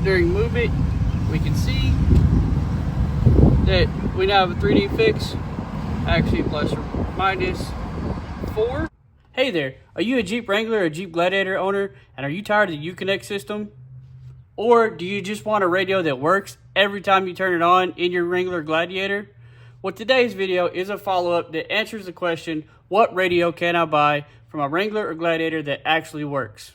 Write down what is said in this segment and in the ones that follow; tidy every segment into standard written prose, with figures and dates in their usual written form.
during movement, we can see that we now have a 3D fix, actually plus or minus 4. Hey there, are you a Jeep Wrangler or Jeep Gladiator owner, and are you tired of the Uconnect system? Or do you just want a radio that works every time you turn it on in your Wrangler Gladiator? Well, today's video is a follow-up that answers the question, what radio can I buy from a Wrangler or Gladiator that actually works?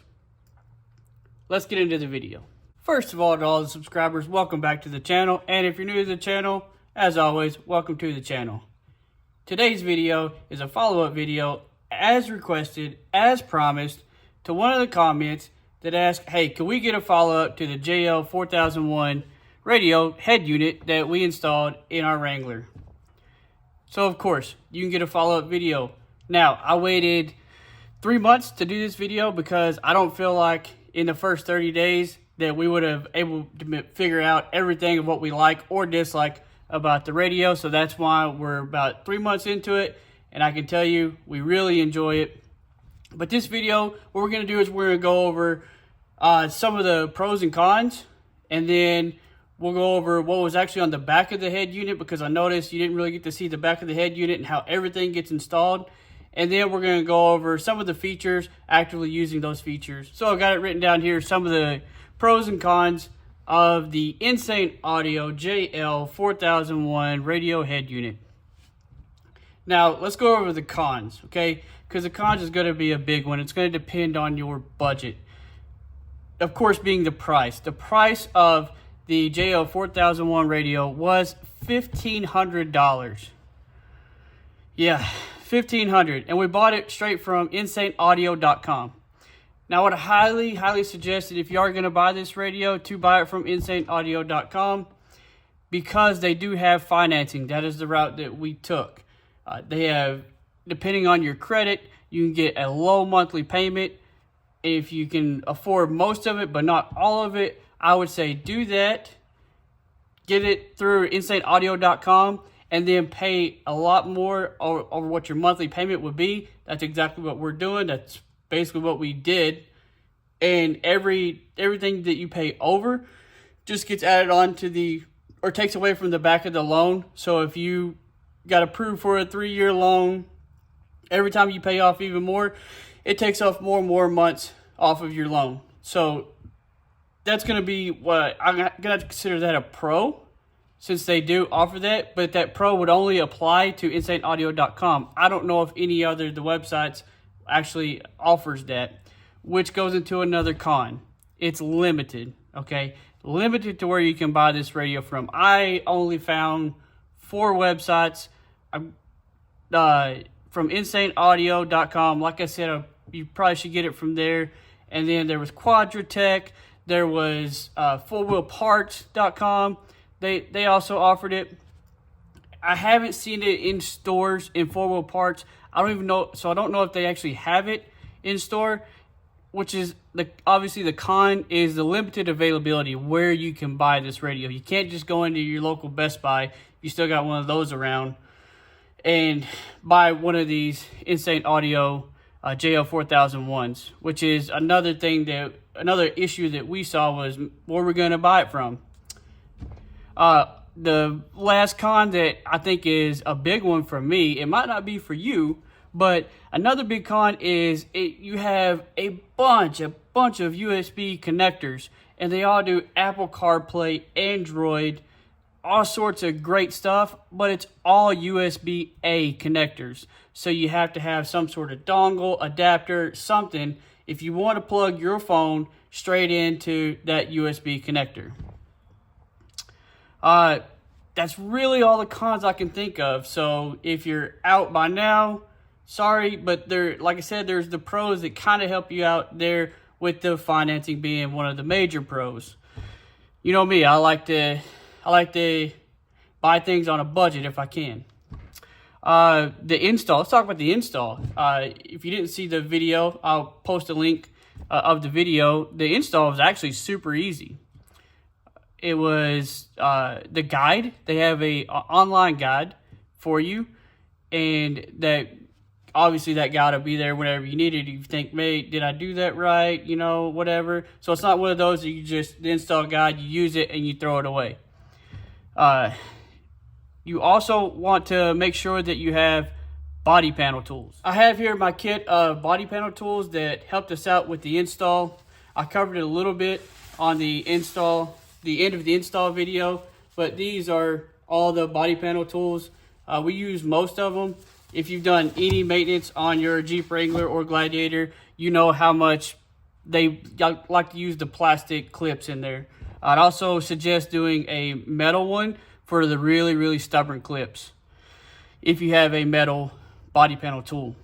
Let's get into the video. First of all, to all the subscribers, welcome back to the channel. And if you're new to the channel, as always, welcome to the channel. Today's video is a follow-up video as requested, as promised, to one of the comments that asked, hey, can we get a follow-up to the JL4001 radio head unit that we installed in our Wrangler? So of course, you can get a follow-up video. Now, I waited 3 months to do this video because I don't feel like in the first 30 days that we would have able to figure out everything of what we like or dislike about the radio. So that's why we're about 3 months into it, and I can tell you we really enjoy it. But this video, what we're going to do is we're going to go over some of the pros and cons, and then we'll go over what was actually on the back of the head unit, because I noticed you didn't really get to see the back of the head unit and how everything gets installed. And then we're going to go over some of the features, actively using those features. So I got it written down here, some of the pros and cons of the Insane Audio JL4001 radio head unit. Now, let's go over the cons, okay? Because the cons is going to be a big one. It's going to depend on your budget. Of course, being the price. The price of the JL4001 radio was $1,500. Yeah, $1,500. And we bought it straight from InsaneAudio.com. Now, I would highly suggest that if you are going to buy this radio, to buy it from InsaneAudio.com, because they do have financing. That is the route that we took. They have, depending on your credit, you can get a low monthly payment. If you can afford most of it, but not all of it, I would say do that. Get it through InsaneAudio.com and then pay a lot more over what your monthly payment would be. That's exactly what we're doing. That's basically what we did. And everything that you pay over just gets added on to the, or takes away from the back of the loan. So if you got approved for a 3-year loan, every time you pay off even more, it takes off more and more months off of your loan. So that's going to be what I'm going to have to consider that a pro, since they do offer that. But that pro would only apply to InsaneAudio.com. I don't know if any other the websites actually offers that, which goes into another con. It's limited, okay? Limited to where you can buy this radio from. I only found 4 websites from InsaneAudio.com. Like I said, you probably should get it from there. And then there was Quadratech. There was FourWheelParts.com. They also offered it. I haven't seen it in stores in 4 Wheel Parts. I don't even know, so I don't know if they actually have it in store, which is obviously the con is the limited availability where you can buy this radio. You can't just go into your local Best Buy. You still got one of those around and buy one of these Insane Audio JL4001s, which is another issue that we saw was where we're going to buy it from. The last con that I think is a big one for me, it might not be for you, but another big con is you have a bunch of USB connectors, and they all do Apple CarPlay, Android, all sorts of great stuff, but it's all USB-A connectors. So you have to have some sort of dongle, adapter, something, if you want to plug your phone straight into that USB connector. That's really all the cons I can think of. So if you're out by now, sorry, but like I said, there's the pros that kind of help you out there, with the financing being one of the major pros. You know me, I like to buy things on a budget if I can. The install, let's talk about the install. If you didn't see the video, I'll post a link of the video. The install was actually super easy. It was the guide. They have a online guide for you, and that obviously that guide will be there whenever you need it. You think, mate, did I do that right? You know, whatever. So it's not one of those that you just, the install guide, you use it and you throw it away. You also want to make sure that you have body panel tools. I have here my kit of body panel tools that helped us out with the install. I covered it a little bit on the end of the install video, but these are all the body panel tools. We use most of them. If you've done any maintenance on your Jeep Wrangler or Gladiator, you know how much they like to use the plastic clips in there. I'd also suggest doing a metal one for the really, really stubborn clips if you have a metal body panel tool.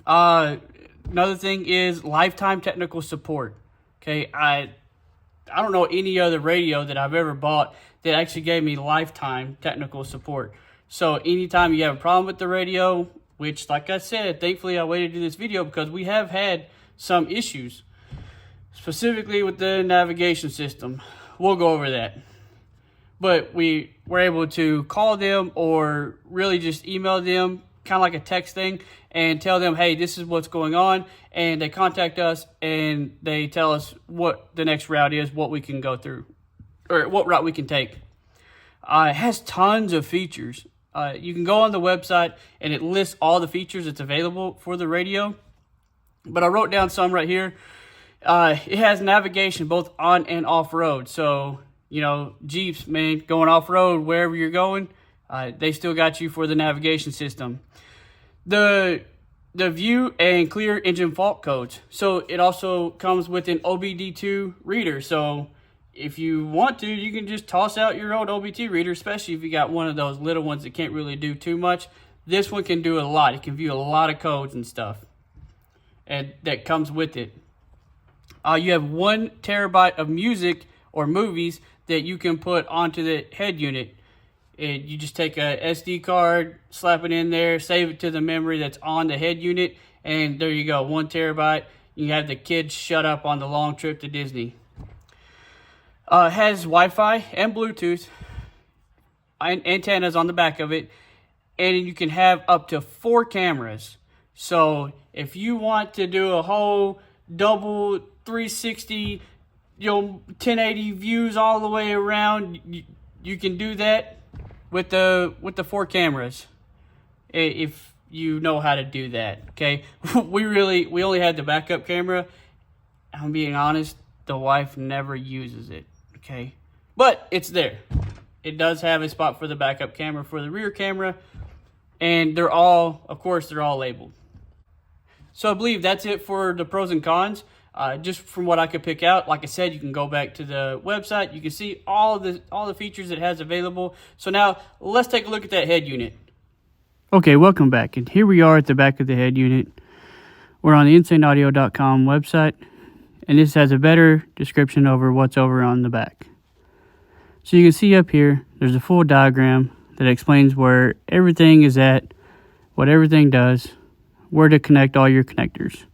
Another thing is lifetime technical support. Okay, I don't know any other radio that I've ever bought that actually gave me lifetime technical support. So anytime you have a problem with the radio, which like I said, thankfully I waited to do this video because we have had some issues, specifically with the navigation system. We'll go over that. But we were able to call them or really just email them, kind of like a text thing, and tell them, hey, this is what's going on. And they contact us and they tell us what the next route is, what we can go through, or what route we can take. It has tons of features. You can go on the website and it lists all the features that's available for the radio. But I wrote down some right here. It has navigation both on and off road. So, you know, Jeeps, man, going off road, wherever you're going, they still got you for the navigation system. The view and clear engine fault codes. So it also comes with an OBD2 reader. So if you want to, you can just toss out your old OBD reader, especially if you got one of those little ones that can't really do too much. This one can do a lot. It can view a lot of codes and stuff, and that comes with it. You have 1 terabyte of music or movies that you can put onto the head unit. You just take a SD card, slap it in there, save it to the memory that's on the head unit, and there you go, 1 terabyte. You have the kids shut up on the long trip to Disney. It has Wi-Fi and Bluetooth, and antennas on the back of it, and you can have up to 4 cameras. So if you want to do a whole double 360, 1080 views all the way around, you can do that with the 4 cameras, if you know how to do that. Okay, we only had the backup camera. I'm being honest, the wife never uses it. Okay, but it's there. It does have a spot for the backup camera for the rear camera, and they're all labeled. So I believe that's it for the pros and cons. Just from what I could pick out, like I said, you can go back to the website. You can see all the features it has available. So now let's take a look at that head unit. Okay, welcome back. And here we are at the back of the head unit. We're on the InsaneAudio.com website, and this has a better description over what's over on the back. So you can see up here, there's a full diagram that explains where everything is at, what everything does, where to connect all your connectors.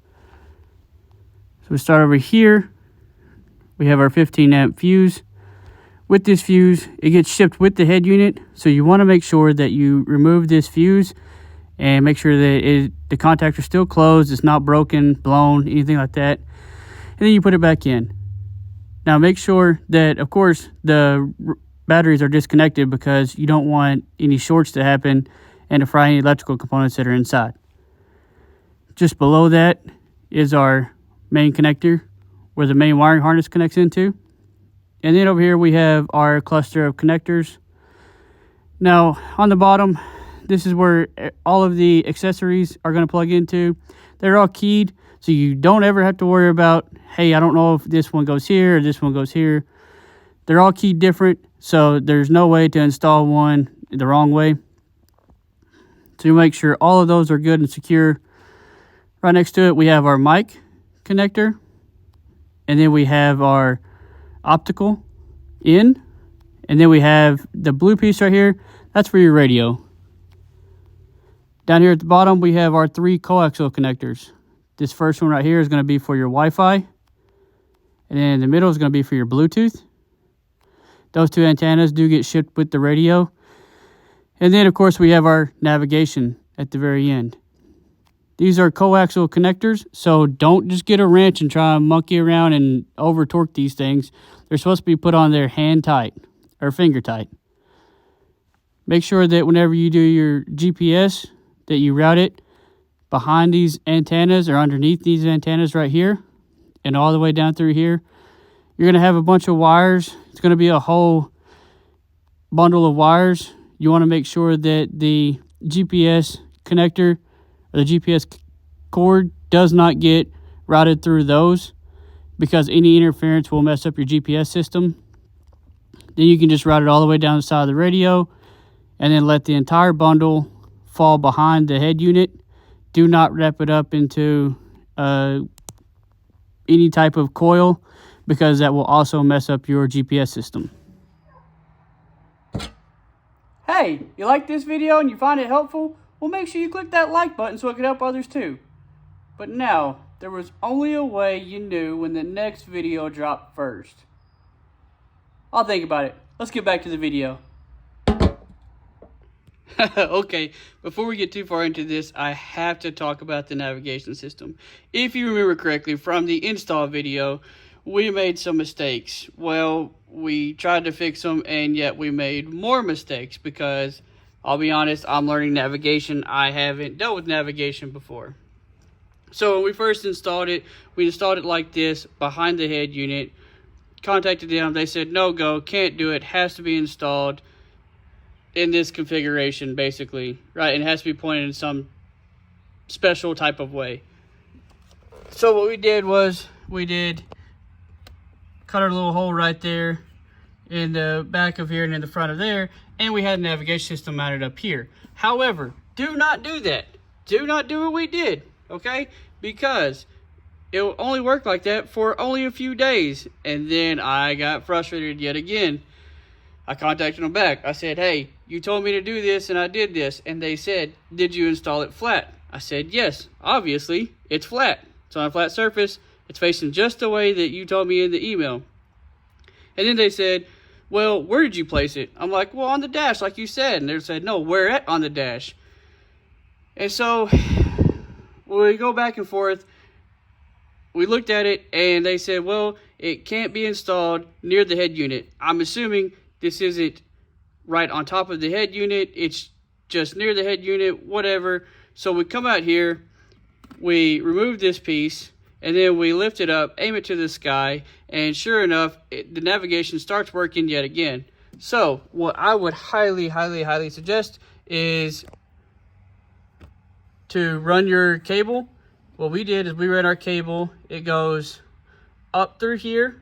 So we start over here. We have our 15 amp fuse. With this fuse, it gets shipped with the head unit. So you want to make sure that you remove this fuse and make sure that the contactor is still closed. It's not broken, blown, anything like that. And then you put it back in. Now make sure that, of course, the batteries are disconnected because you don't want any shorts to happen and to fry any electrical components that are inside. Just below that is our main connector where the main wiring harness connects into. And then over here we have our cluster of connectors. Now on the bottom, this is where all of the accessories are going to plug into. They're all keyed, so you don't ever have to worry about, hey, I don't know if this one goes here or this one goes here. They're all keyed different, so there's no way to install one the wrong way. So you make sure all of those are good and secure. Right next to it, we have our mic connector, and then we have our optical in, and then we have the blue piece right here. That's for your radio. Down here at the bottom, we have our 3 coaxial connectors. This first one right here is going to be for your Wi-Fi, and then in the middle is going to be for your Bluetooth. Those 2 antennas do get shipped with the radio. And then, of course, we have our navigation at the very end. These are coaxial connectors, so don't just get a wrench and try and monkey around and over torque these things. They're supposed to be put on there hand tight or finger tight. Make sure that whenever you do your GPS that you route it behind these antennas or underneath these antennas right here and all the way down through here. You're going to have a bunch of wires. It's going to be a whole bundle of wires. You want to make sure that the GPS connector or the GPS cord does not get routed through those, because any interference will mess up your GPS system. Then you can just route it all the way down the side of the radio and then let the entire bundle fall behind the head unit. Do not wrap it up into any type of coil, because that will also mess up your GPS system. Hey, you like this video and you find it helpful? Well, make sure you click that like button so it can help others too. But now, there was only a way you knew when the next video dropped first. I'll think about it. Let's get back to the video. Okay, before we get too far into this, I have to talk about the navigation system. If you remember correctly from the install video, we made some mistakes. Well, we tried to fix them, and yet we made more mistakes because, I'll be honest, I'm learning navigation. I haven't dealt with navigation before. So when we first installed it, we installed it like this, behind the head unit. Contacted them, they said no go, can't do it, has to be installed in this configuration, basically, right? And it has to be pointed in some special type of way. So what we did was cut our little hole right there in the back of here and in the front of there, and we had a navigation system mounted up here. However, do not do that. Do not do what we did, okay? Because it will only work like that for only a few days, and then I got frustrated yet again. I contacted them back. I said, hey, you told me to do this and I did this. And they said, did you install it flat? I said, yes, obviously it's flat. It's on a flat surface. It's facing just the way that you told me in the email. And then they said, well, where did you place it? I'm like, well, on the dash, like you said. And they said, no, where at on the dash? And so we go back and forth. We looked at it and they said, well, it can't be installed near the head unit. I'm assuming this isn't right on top of the head unit. It's just near the head unit, whatever. So we come out here, we remove this piece, and then we lift it up, aim it to the sky, and sure enough, the navigation starts working yet again. So what I would highly, highly, highly suggest is to run your cable. What we did is we ran our cable. It goes up through here,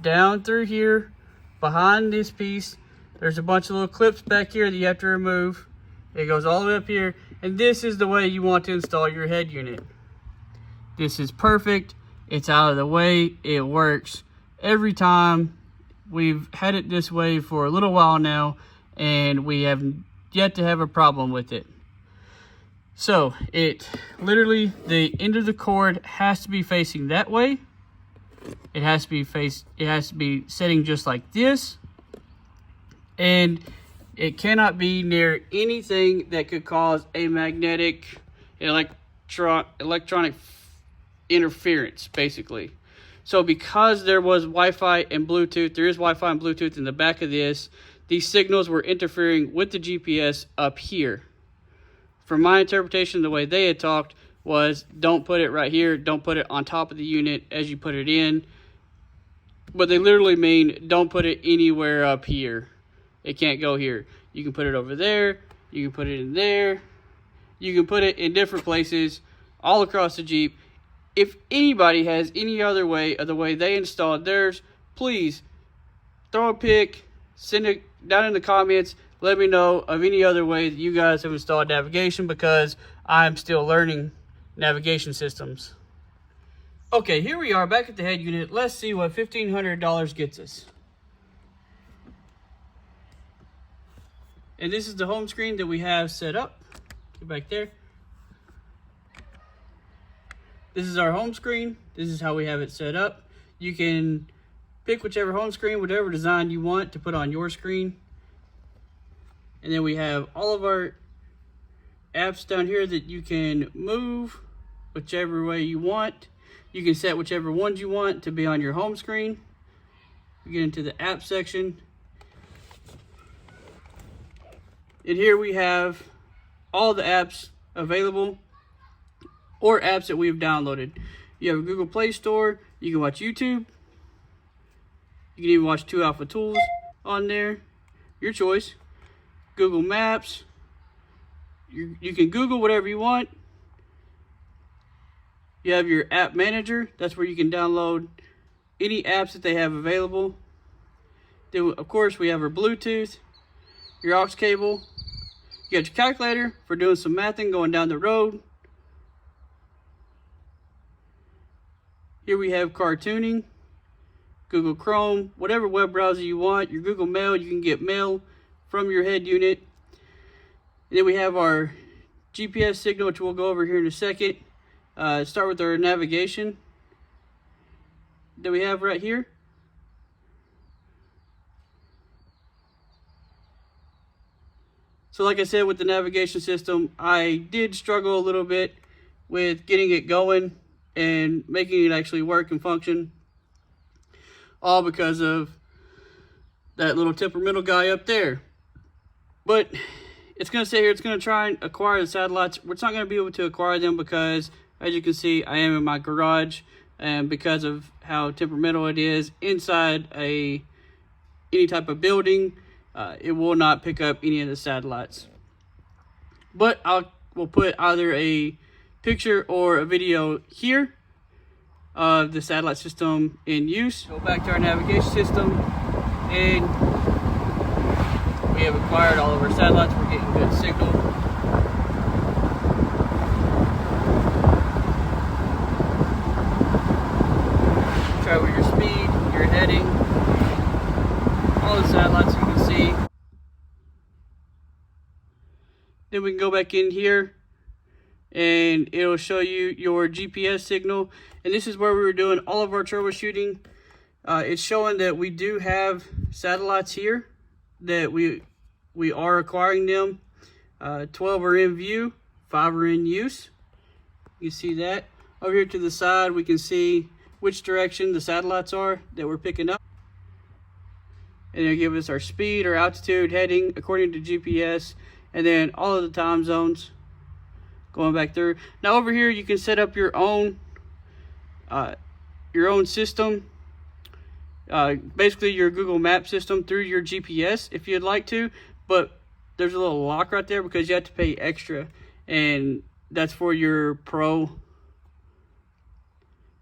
down through here, behind this piece. There's a bunch of little clips back here that you have to remove. It goes all the way up here, and this is the way you want to install your head unit. This is perfect. It's out of the way. It works every time. We've had it this way for a little while now, and we have yet to have a problem with it. So it literally, the end of the cord has to be facing that way. It has to be setting just like this, and it cannot be near anything that could cause a magnetic electronic interference, basically. So because there was Wi-Fi and Bluetooth, there is Wi-Fi and Bluetooth in the back of this, these signals were interfering with the GPS up here. From my interpretation, the way they had talked was, don't put it right here, don't put it on top of the unit as you put it in. But they literally mean, don't put it anywhere up here. It can't go here. You can put it over there, you can put it in there, you can put it in different places all across the Jeep. If anybody has any other way of the way they installed theirs, please throw a pic, send it down in the comments. Let me know of any other way that you guys have installed navigation, because I'm still learning navigation systems. Okay, here we are back at the head unit. Let's see what $1,500 gets us. And this is the home screen that we have set up. Get back there. This is our home screen. This is how we have it set up. You can pick whichever home screen, whatever design you want to put on your screen. And then we have all of our apps down here that you can move whichever way you want. You can set whichever ones you want to be on your home screen. We get into the app section. And here we have all the apps available or apps that we've downloaded. You have a Google Play Store. You can watch YouTube. You can even watch 2 Alpha Tools on there. Your choice. Google Maps. You can Google whatever you want. You have your app manager. That's where you can download any apps that they have available. Then, of course, we have our Bluetooth, your aux cable. You got your calculator for doing some mathing going down the road. Here we have cartooning, Google Chrome, whatever web browser you want. Your Google Mail, you can get mail from your head unit. And then we have our GPS signal, which we'll go over here in a second. Start with our navigation that we have right here. So like I said, with the navigation system, I did struggle a little bit with getting it going and making it actually work and function. All because of that little temperamental guy up there. But it's going to say here, it's going to try and acquire the satellites. We're not going to be able to acquire them because, as you can see, I am in my garage. And because of how temperamental it is inside any type of building, it will not pick up any of the satellites. But we'll put either a picture or a video here of the satellite system in use. Go back to our navigation system, and we have acquired all of our satellites. We're getting good signal. Try with your speed, your heading, all the satellites you can see. Then we can go back in here and it'll show you your GPS signal. And this is where we were doing all of our troubleshooting. It's showing that we do have satellites here, that we are acquiring them. 12 are in view, 5 are in use. You see that. Over here to the side, we can see which direction the satellites are that we're picking up. And it'll give us our speed, our altitude, heading according to GPS, and then all of the time zones going back through. Now over here, you can set up your own system, basically your Google Map system through your GPS if you'd like to, but there's a little lock right there because you have to pay extra, and that's for your pro,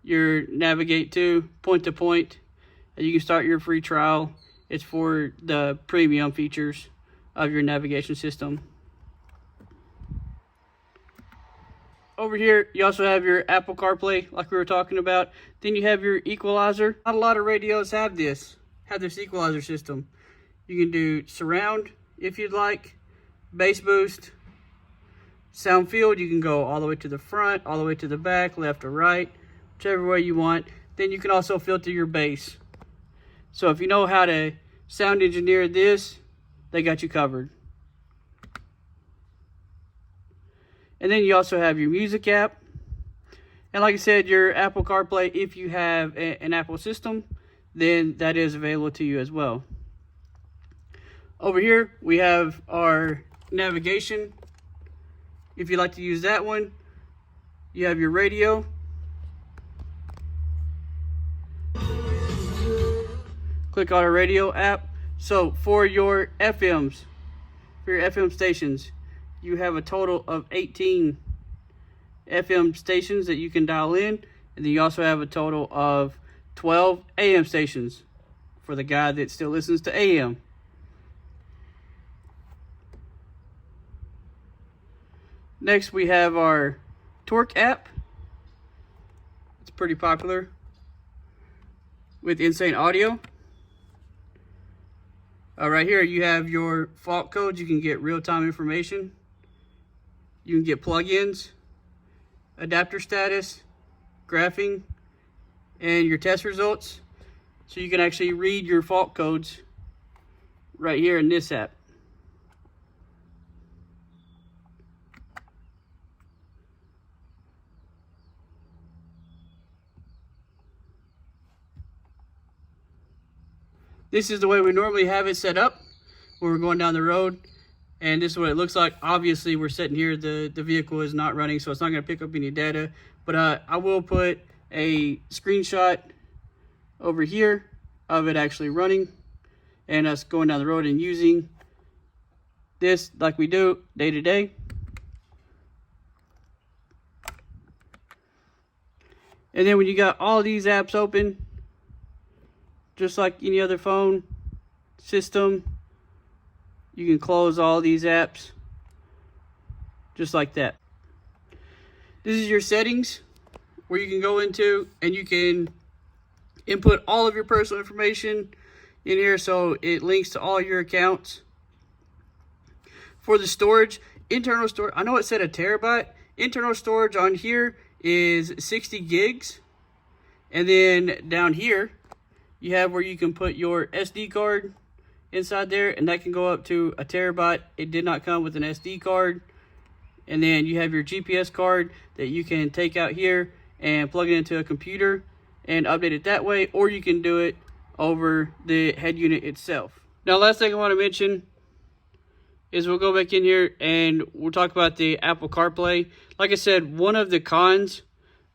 your navigate to point, and you can start your free trial. It's for the premium features of your navigation system. Over here, you also have your Apple CarPlay, like we were talking about. Then you have your equalizer. Not a lot of radios have this equalizer system. You can do surround if you'd like, bass boost, sound field. You can go all the way to the front, all the way to the back, left or right, whichever way you want. Then you can also filter your bass. So if you know how to sound engineer this, they got you covered. And then you also have your music app. And like I said, your Apple CarPlay, if you have an Apple system, then that is available to you as well. Over here, we have our navigation. If you'd like to use that one, you have your radio. Click on our radio app. So for your FM stations, you have a total of 18 FM stations that you can dial in, and then you also have a total of 12 AM stations for the guy that still listens to AM. Next, we have our Torque app. It's pretty popular with Insane Audio. Right here, you have your fault codes. You can get real-time information. You can get plugins, adapter status, graphing, and your test results. So you can actually read your fault codes right here in this app. This is the way we normally have it set up when we're going down the road. And this is what it looks like. Obviously, we're sitting here. The vehicle is not running, so it's not going to pick up any data. But I will put a screenshot over here of it actually running and us going down the road and using this like we do day to day. And then when you got all these apps open, just like any other phone system, you can close all these apps just like that. This is your settings where you can go into and you can input all of your personal information in here, so it links to all your accounts. For the storage, internal storage, I know it said a terabyte. Internal storage on here is 60 gigs. And then down here, you have where you can put your SD card inside there, and that can go up to a terabyte. It did not come with an SD card. And then you have your GPS card that you can take out here and plug it into a computer and update it that way, or you can do it over the head unit itself. Now, last thing I want to mention is we'll go back in here and we'll talk about the Apple CarPlay. Like I said, one of the cons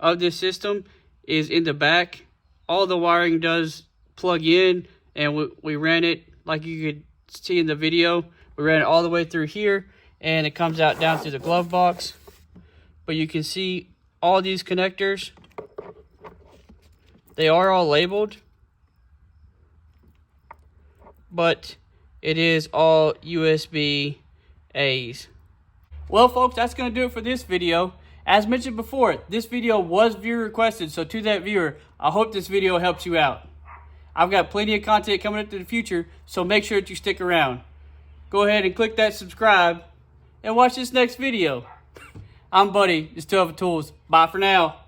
of this system is in the back. All the wiring does plug in, and we ran it like you could see in the video. We ran it all the way through here, and it comes out down through the glove box. But you can see all these connectors. They are all labeled, but it is all USB-A's. Well, folks, that's going to do it for this video. As mentioned before, this video was viewer requested, so to that viewer, I hope this video helps you out. I've got plenty of content coming up in the future, so make sure that you stick around. Go ahead and click that subscribe and watch this next video. I'm Buddy, it's 12 Tools. Bye for now.